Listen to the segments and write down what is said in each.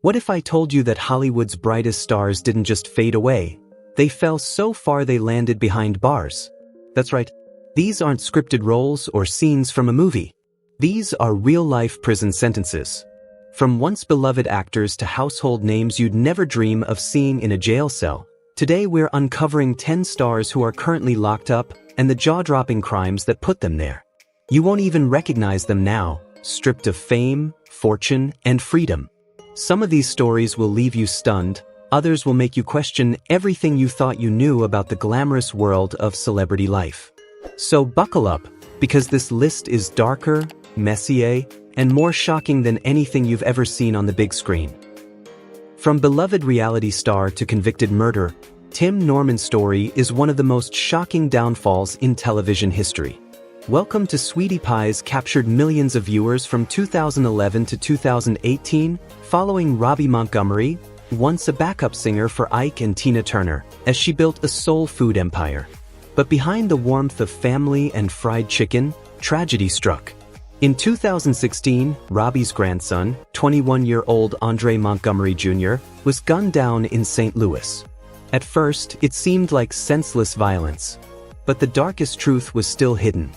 What if I told you that Hollywood's brightest stars didn't just fade away? They fell so far they landed behind bars. That's right. These aren't scripted roles or scenes from a movie. These are real-life prison sentences. From once beloved actors to household names you'd never dream of seeing in a jail cell, today we're uncovering 10 stars who are currently locked up and the jaw-dropping crimes that put them there. You won't even recognize them now, stripped of fame, fortune, and freedom. Some of these stories will leave you stunned, others will make you question everything you thought you knew about the glamorous world of celebrity life. So buckle up, because this list is darker, messier, and more shocking than anything you've ever seen on the big screen. From beloved reality star to convicted murderer, Tim Norman's story is one of the most shocking downfalls in television history. Welcome to Sweetie Pie's captured millions of viewers from 2011 to 2018, following Harvey Montgomery, once a backup singer for Ike and Tina Turner, as she built a soul food empire. But behind the warmth of family and fried chicken, tragedy struck. In 2016, Robbie's grandson, 21-year-old Andre Montgomery Jr., was gunned down in St. Louis. At first, it seemed like senseless violence. But the darkest truth was still hidden.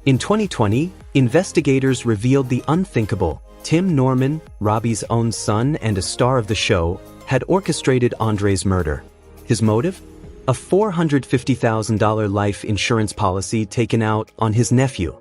In 2020, investigators revealed the unthinkable. Tim Norman, Robbie's own son and a star of the show, had orchestrated Andre's murder. His motive? A $450,000 life insurance policy taken out on his nephew.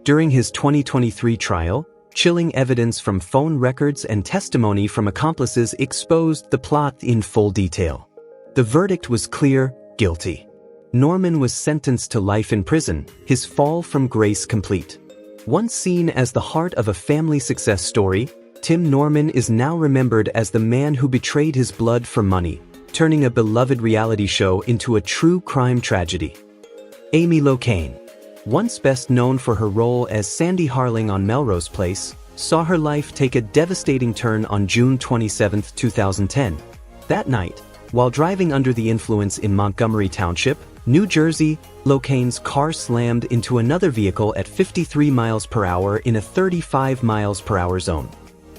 During his 2023 trial, chilling evidence from phone records and testimony from accomplices exposed the plot in full detail. The verdict was clear: guilty. Norman was sentenced to life in prison, his fall from grace complete. Once seen as the heart of a family success story, Tim Norman is now remembered as the man who betrayed his blood for money, turning a beloved reality show into a true crime tragedy. Amy Locane, once best known for her role as Sandy Harling on Melrose Place, saw her life take a devastating turn on June 27, 2010. That night, while driving under the influence in Montgomery Township, New Jersey, Locane's car slammed into another vehicle at 53 miles per hour in a 35 miles per hour zone.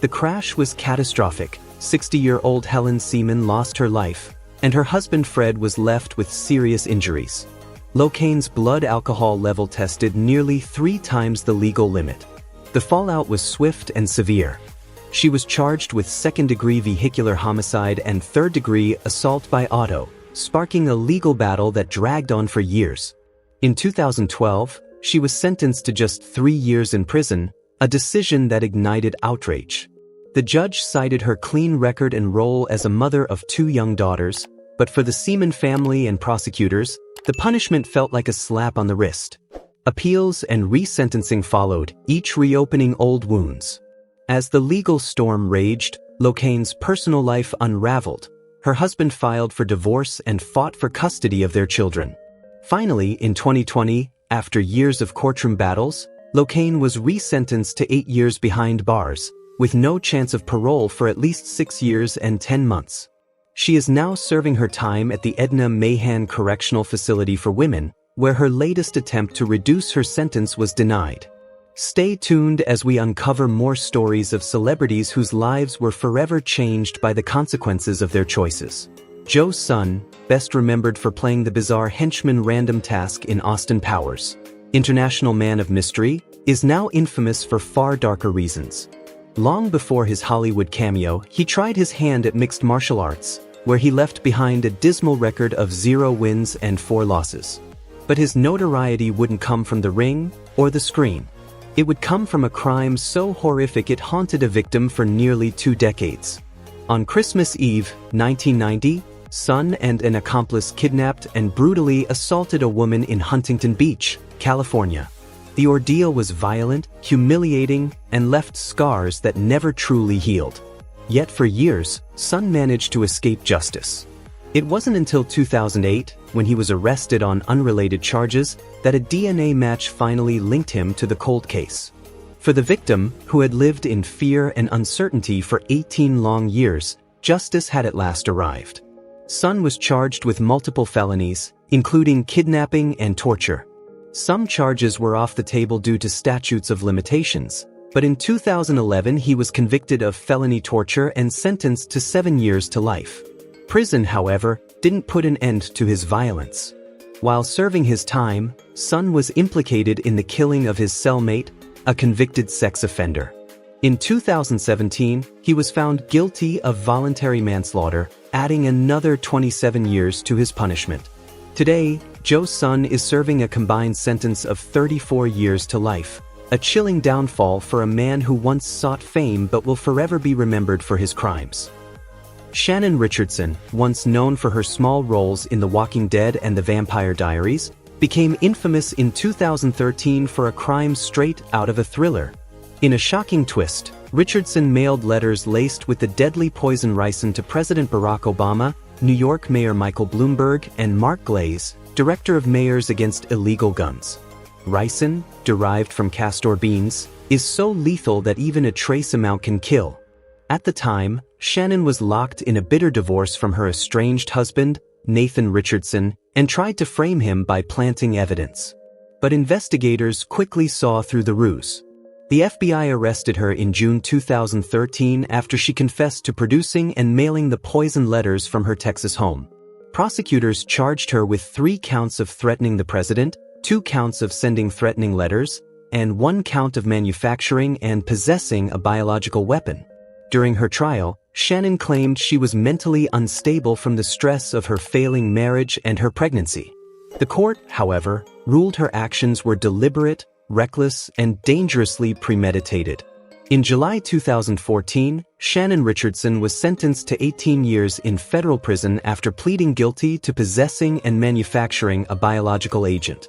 The crash was catastrophic. 60-year-old Helen Seaman lost her life, and her husband Fred was left with serious injuries. Locane's blood alcohol level tested nearly 3 times the legal limit. The fallout was swift and severe. She was charged with second-degree vehicular homicide and third-degree assault by auto, sparking a legal battle that dragged on for years. In 2012, she was sentenced to just 3 years in prison, a decision that ignited outrage. The judge cited her clean record and role as a mother of 2 young daughters, but for the Seaman family and prosecutors, the punishment felt like a slap on the wrist. Appeals and resentencing followed, each reopening old wounds. As the legal storm raged, Locane's personal life unraveled. Her husband filed for divorce and fought for custody of their children. Finally, in 2020, after years of courtroom battles, Locane was resentenced to 8 years behind bars, with no chance of parole for at least 6 years and 10 months. She is now serving her time at the Edna Mahan Correctional Facility for Women, where her latest attempt to reduce her sentence was denied. Stay tuned as we uncover more stories of celebrities whose lives were forever changed by the consequences of their choices. Joe Sun, best remembered for playing the bizarre henchman Random Task in Austin Powers, International Man of Mystery, is now infamous for far darker reasons. Long before his Hollywood cameo, he tried his hand at mixed martial arts, where he left behind a dismal record of 0 wins and 4 losses. But his notoriety wouldn't come from the ring or the screen. It would come from a crime so horrific it haunted a victim for nearly 2 decades. On Christmas Eve, 1990, Sun and an accomplice kidnapped and brutally assaulted a woman in Huntington Beach, California. The ordeal was violent, humiliating, and left scars that never truly healed. Yet for years, Sun managed to escape justice. It wasn't until 2008, when he was arrested on unrelated charges, that a DNA match finally linked him to the cold case. For the victim, who had lived in fear and uncertainty for 18 long years, justice had at last arrived. Sun was charged with multiple felonies, including kidnapping and torture. Some charges were off the table due to statutes of limitations, But in 2011 he was convicted of felony torture and sentenced to 7 years to life. Prison, however, didn't put an end to his violence. While serving his time, Sun was implicated in the killing of his cellmate, a convicted sex offender. In 2017, he was found guilty of voluntary manslaughter, adding another 27 years to his punishment. Today, Jo Sun is serving a combined sentence of 34 years to life, a chilling downfall for a man who once sought fame but will forever be remembered for his crimes. Shannon Richardson, once known for her small roles in The Walking Dead and The Vampire Diaries, became infamous in 2013 for a crime straight out of a thriller. In a shocking twist, Richardson mailed letters laced with the deadly poison ricin to President Barack Obama, New York Mayor Michael Bloomberg, and Mark Glaze, director of Mayors Against Illegal Guns. Ricin, derived from castor beans, is so lethal that even a trace amount can kill. At the time, Shannon was locked in a bitter divorce from her estranged husband, Nathan Richardson, and tried to frame him by planting evidence. But investigators quickly saw through the ruse. The FBI arrested her in June 2013 after she confessed to producing and mailing the poisoned letters from her Texas home. Prosecutors charged her with 3 counts of threatening the president, 2 counts of sending threatening letters, and 1 count of manufacturing and possessing a biological weapon. During her trial, Shannon claimed she was mentally unstable from the stress of her failing marriage and her pregnancy. The court, however, ruled her actions were deliberate, reckless, and dangerously premeditated. In July 2014, Shannon Richardson was sentenced to 18 years in federal prison after pleading guilty to possessing and manufacturing a biological agent.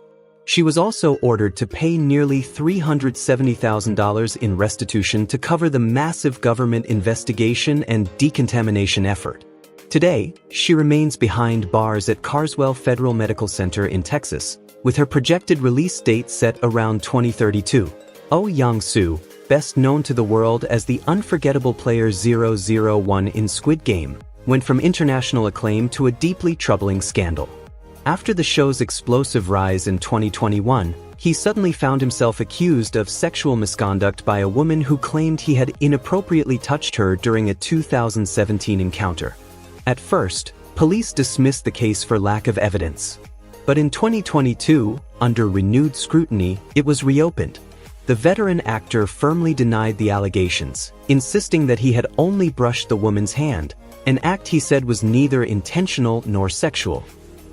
She was also ordered to pay nearly $370,000 in restitution to cover the massive government investigation and decontamination effort. Today, she remains behind bars at Carswell Federal Medical Center in Texas, with her projected release date set around 2032. Yeong-su, best known to the world as the unforgettable player 001 in Squid Game, went from international acclaim to a deeply troubling scandal. After the show's explosive rise in 2021, he suddenly found himself accused of sexual misconduct by a woman who claimed he had inappropriately touched her during a 2017 encounter. At first, police dismissed the case for lack of evidence. But in 2022, under renewed scrutiny, it was reopened. The veteran actor firmly denied the allegations, insisting that he had only brushed the woman's hand, an act he said was neither intentional nor sexual.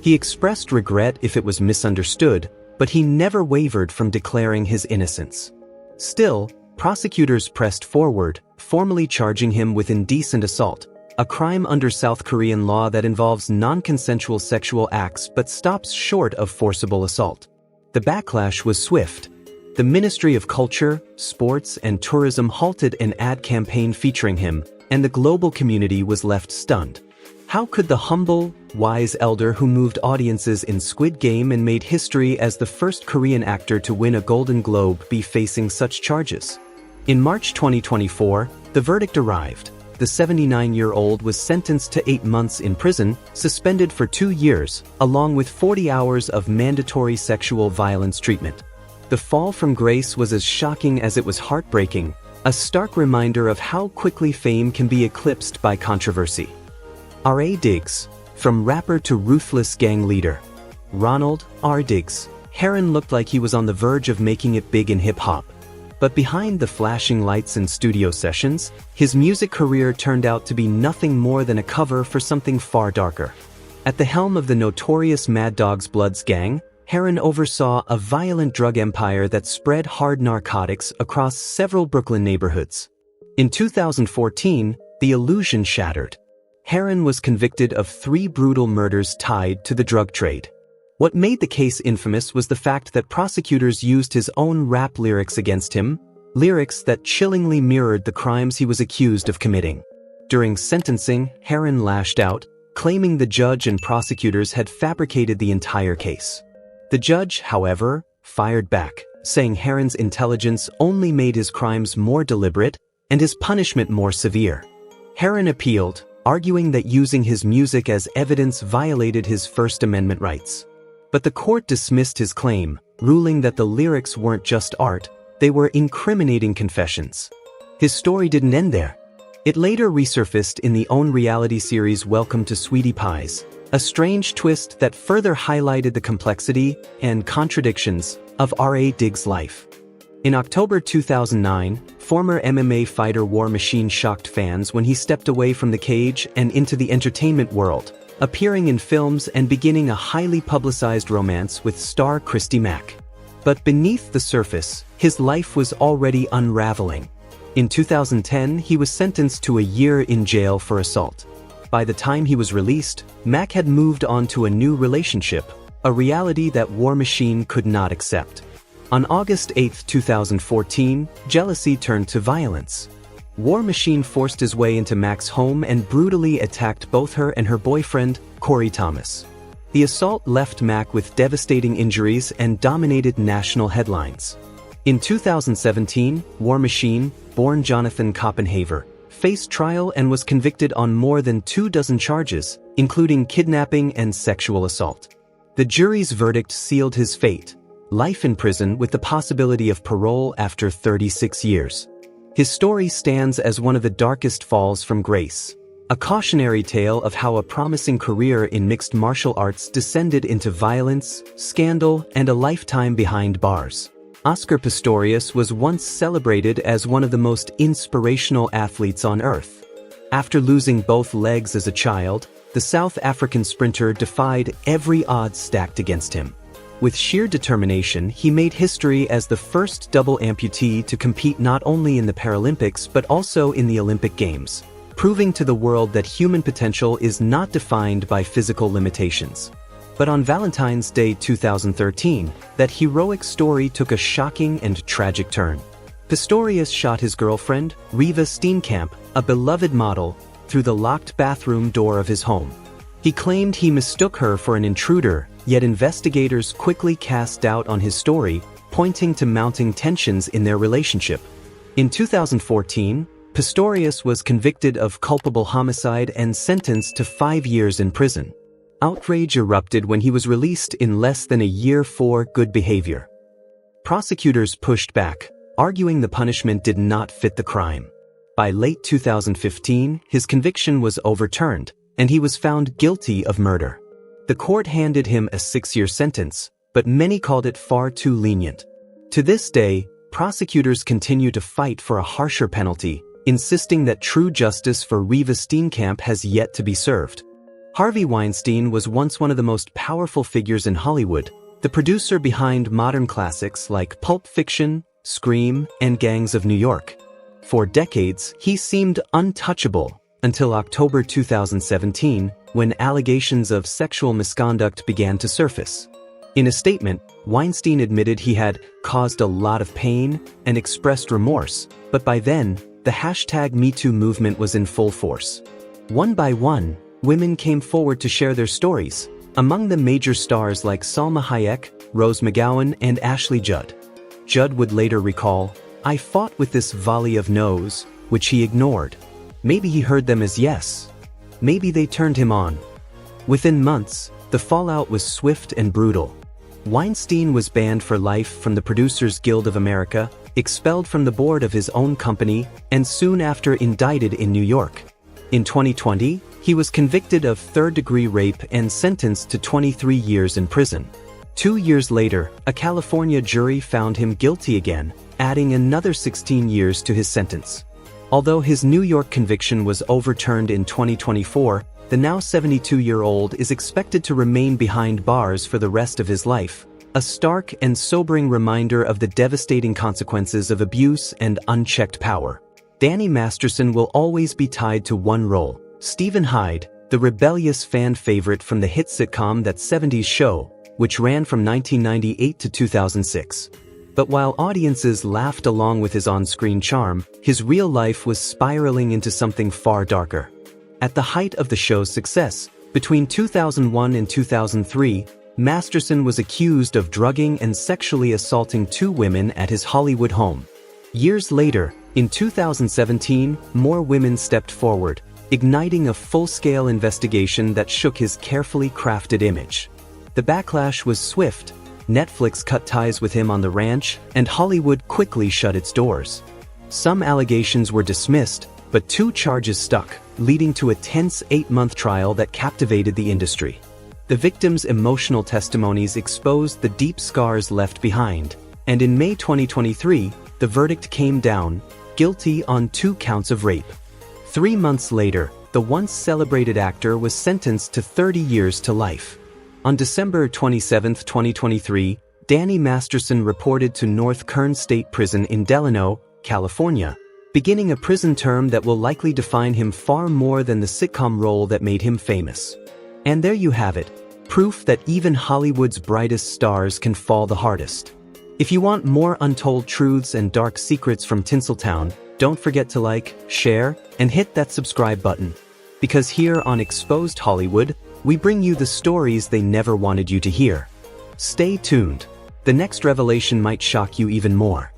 He expressed regret if it was misunderstood, but he never wavered from declaring his innocence. Still, prosecutors pressed forward, formally charging him with indecent assault, a crime under South Korean law that involves non-consensual sexual acts but stops short of forcible assault. The backlash was swift. The Ministry of Culture, Sports, and Tourism halted an ad campaign featuring him, and the global community was left stunned. How could the humble, wise elder who moved audiences in Squid Game and made history as the first Korean actor to win a Golden Globe be facing such charges? In March 2024, the verdict arrived. The 79-year-old was sentenced to 8 months in prison, suspended for 2 years, along with 40 hours of mandatory sexual violence treatment. The fall from grace was as shocking as it was heartbreaking, a stark reminder of how quickly fame can be eclipsed by controversy. R.A. Diggs, from rapper to ruthless gang leader. Ronald R. Diggs, Heron looked like he was on the verge of making it big in hip-hop. But behind the flashing lights and studio sessions, his music career turned out to be nothing more than a cover for something far darker. At the helm of the notorious Mad Dogs Bloods gang, Heron oversaw a violent drug empire that spread hard narcotics across several Brooklyn neighborhoods. In 2014, the illusion shattered. Heron was convicted of 3 brutal murders tied to the drug trade. What made the case infamous was the fact that prosecutors used his own rap lyrics against him, lyrics that chillingly mirrored the crimes he was accused of committing. During sentencing, Heron lashed out, claiming the judge and prosecutors had fabricated the entire case. The judge, however, fired back, saying Heron's intelligence only made his crimes more deliberate and his punishment more severe. Heron appealed, arguing that using his music as evidence violated his First Amendment rights. But the court dismissed his claim, ruling that the lyrics weren't just art, They were incriminating confessions. His story didn't end there. It later resurfaced in the own reality series Welcome to Sweetie Pies, a strange twist that further highlighted the complexity and contradictions of R.A. Diggs' life. In October 2009, former MMA fighter War Machine shocked fans when he stepped away from the cage and into the entertainment world, appearing in films and beginning a highly publicized romance with star Christy Mack. But beneath the surface, his life was already unraveling. In 2010, he was sentenced to a year in jail for assault. By the time he was released, Mack had moved on to a new relationship, a reality that War Machine could not accept. On August 8, 2014, jealousy turned to violence. War Machine forced his way into Mack's home and brutally attacked both her and her boyfriend, Corey Thomas. The assault left Mack with devastating injuries and dominated national headlines. In 2017, War Machine, born Jonathan Copenhaver, faced trial and was convicted on more than 24 charges, including kidnapping and sexual assault. The jury's verdict sealed his fate: life in prison with the possibility of parole after 36 years. His story stands as one of the darkest falls from grace, a cautionary tale of how a promising career in mixed martial arts descended into violence, scandal, and a lifetime behind bars. Oscar Pistorius was once celebrated as one of the most inspirational athletes on earth. After losing both legs as a child, the South African sprinter defied every odds stacked against him. With sheer determination, he made history as the first double amputee to compete not only in the Paralympics but also in the Olympic Games, proving to the world that human potential is not defined by physical limitations. But on Valentine's Day 2013, that heroic story took a shocking and tragic turn. Pistorius shot his girlfriend, Riva Steenkamp, a beloved model, through the locked bathroom door of his home. He claimed he mistook her for an intruder, yet investigators quickly cast doubt on his story, pointing to mounting tensions in their relationship. In 2014, Pistorius was convicted of culpable homicide and sentenced to 5 years in prison. Outrage erupted when he was released in less than a year for good behavior. Prosecutors pushed back, arguing the punishment did not fit the crime. By late 2015, his conviction was overturned, and he was found guilty of murder. The court handed him a 6-year sentence, but many called it far too lenient. To this day, prosecutors continue to fight for a harsher penalty, insisting that true justice for Riva Steenkamp has yet to be served. Harvey Weinstein was once one of the most powerful figures in Hollywood, the producer behind modern classics like Pulp Fiction, Scream, and Gangs of New York. For decades, he seemed untouchable until October 2017, when allegations of sexual misconduct began to surface. In a statement, Weinstein admitted he had caused a lot of pain and expressed remorse, but by then, the #MeToo movement was in full force. One by one, women came forward to share their stories, among them major stars like Salma Hayek, Rose McGowan, and Ashley Judd. Judd would later recall, "I fought with this volley of no's, which he ignored. Maybe he heard them as yes. Maybe they turned him on." Within months, the fallout was swift and brutal. Weinstein was banned for life from the Producers Guild of America, expelled from the board of his own company, and soon after indicted in New York. In 2020, he was convicted of third-degree rape and sentenced to 23 years in prison. 2 years later, a California jury found him guilty again, adding another 16 years to his sentence. Although his New York conviction was overturned in 2024, the now 72-year-old is expected to remain behind bars for the rest of his life, a stark and sobering reminder of the devastating consequences of abuse and unchecked power. Danny Masterson will always be tied to one role: Stephen Hyde, the rebellious fan favorite from the hit sitcom That 70s Show, which ran from 1998 to 2006. But while audiences laughed along with his on-screen charm, his real life was spiraling into something far darker. At the height of the show's success, between 2001 and 2003, Masterson was accused of drugging and sexually assaulting 2 women at his Hollywood home. Years later, in 2017, more women stepped forward, igniting a full-scale investigation that shook his carefully crafted image. The backlash was swift, Netflix cut ties with him on the ranch, and Hollywood quickly shut its doors. Some allegations were dismissed, but 2 charges stuck, leading to a tense 8-month trial that captivated the industry. The victims' emotional testimonies exposed the deep scars left behind, and in May 2023, the verdict came down, guilty on 2 counts of rape. 3 months later, the once celebrated actor was sentenced to 30 years to life. On December 27, 2023, Danny Masterson reported to North Kern State Prison in Delano, California, beginning a prison term that will likely define him far more than the sitcom role that made him famous. And there you have it, proof that even Hollywood's brightest stars can fall the hardest. If you want more untold truths and dark secrets from Tinseltown, don't forget to like, share, and hit that subscribe button. Because here on Exposed Hollywood, we bring you the stories they never wanted you to hear. Stay tuned. The next revelation might shock you even more.